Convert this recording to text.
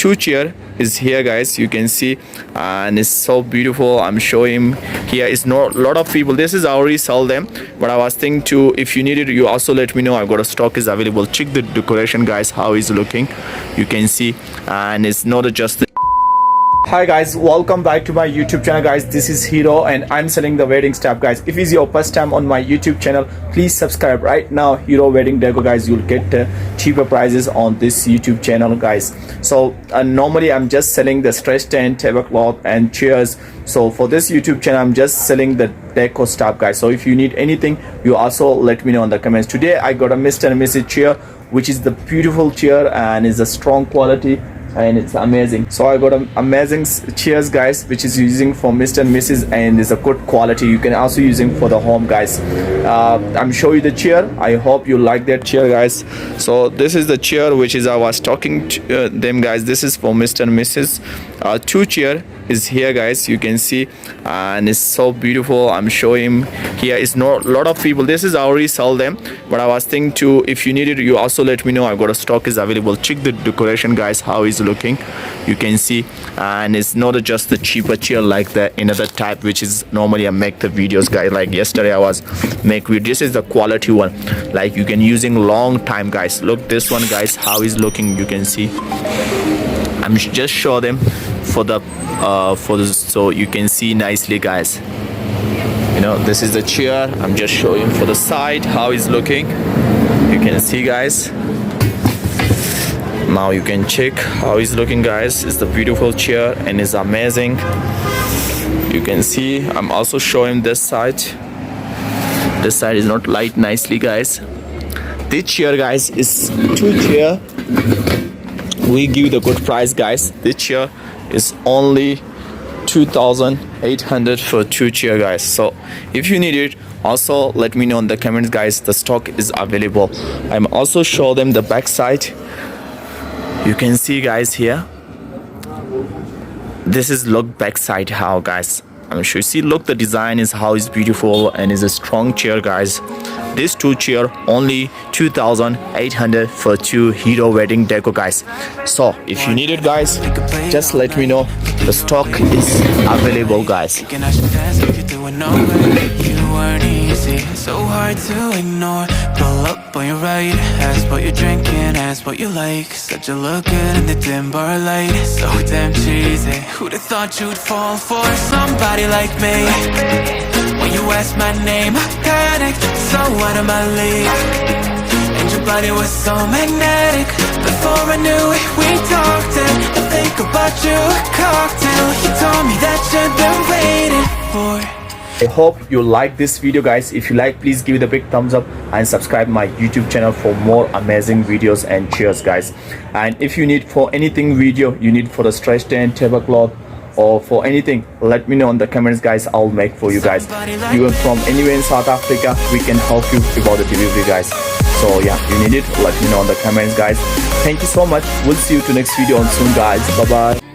two chair is here, guys. You can see, and it's so beautiful. I'm showing here is not a lot of people. This is I already sell them, but I was thinking to, if you need it, you also let me know. I got a stock is available. Check the decoration, guys, how it's looking. You can see, and it's not just Hi guys, welcome back to my YouTube channel, guys. This is Hero and I'm selling the wedding stuff, guys. If it's your first time on my YouTube channel, please subscribe right now. Hero Wedding Decor, guys. You'll get cheaper prices on this YouTube channel, guys. So normally I'm just selling the stretch tent, tablecloth and chairs. So for this YouTube channel, I'm just selling the decor stuff, guys. So if you need anything, you also let me know in the comments. Today I got a Mr. and Mrs. chair, which is the beautiful chair and is a strong quality and it's amazing. So I got amazing chairs, guys, which is using for Mr. and Mrs. and is a good quality. You can also using for the home, guys. I'm showing you the chair. I hope you like that chair, guys. So this is the chair which is I was talking to them, guys. This is for Mr. and Mrs. Two chair is here, guys. You can see, and it's so beautiful. I'm showing here is not a lot of people. This is I already sell them, but I was thinking to, if you need it, you also let me know. I got a stock is available. Check the decoration, guys, how it's looking. You can see, and it's not just the cheaper chair like the another type which is normally I make the videos, guys. Like yesterday I was make video. This is the quality one, like you can using long time, guys. Look this one, guys, how it's looking. You can see, I'm just show them for the so you can see nicely, guys. You know, this is the chair. I'm just showing for the side how it's looking. You can see, guys. Now you can check how it's looking, guys. It's the beautiful chair and it's amazing. You can see, I'm also showing this side. This side is not light nicely, guys. This chair, guys, is two chair. We give the good price, guys. This chair is only 2,800 for two chair, guys. So if you need it, also let me know in the comments, guys. The stock is available. I'm also show them the back side. You can see, guys, here. This is look back side how, guys. I'm sure you see, look, the design is how is beautiful and is a strong chair, guys. This two chair only 2,800 for two Hero Wedding Decor, guys. So if you need it, guys, just let me know. The stock is available, guys. So hard to ignore. Pull up on your right, ask what you're drinking, ask what you like. Said you look good in the dim bar light. So damn cheesy. Who'd have thought you'd fall for somebody like me? When you asked my name, I panicked. So out of my league. And your body was so magnetic. Before I knew it, we talked and I think about you, a cocktail. You told me that you've been waiting for. I hope you like this video, guys. If you like, please give it a big thumbs up and subscribe my YouTube channel for more amazing videos and cheers, guys. And if you need for anything video, you need for the stretch tent, tablecloth, or for anything, let me know in the comments, guys. I'll make for you guys. Even from anywhere in South Africa, we can help you about the delivery, guys. So yeah, you need it, let me know in the comments, guys. Thank you so much. We'll see you to next video on soon, guys. Bye bye.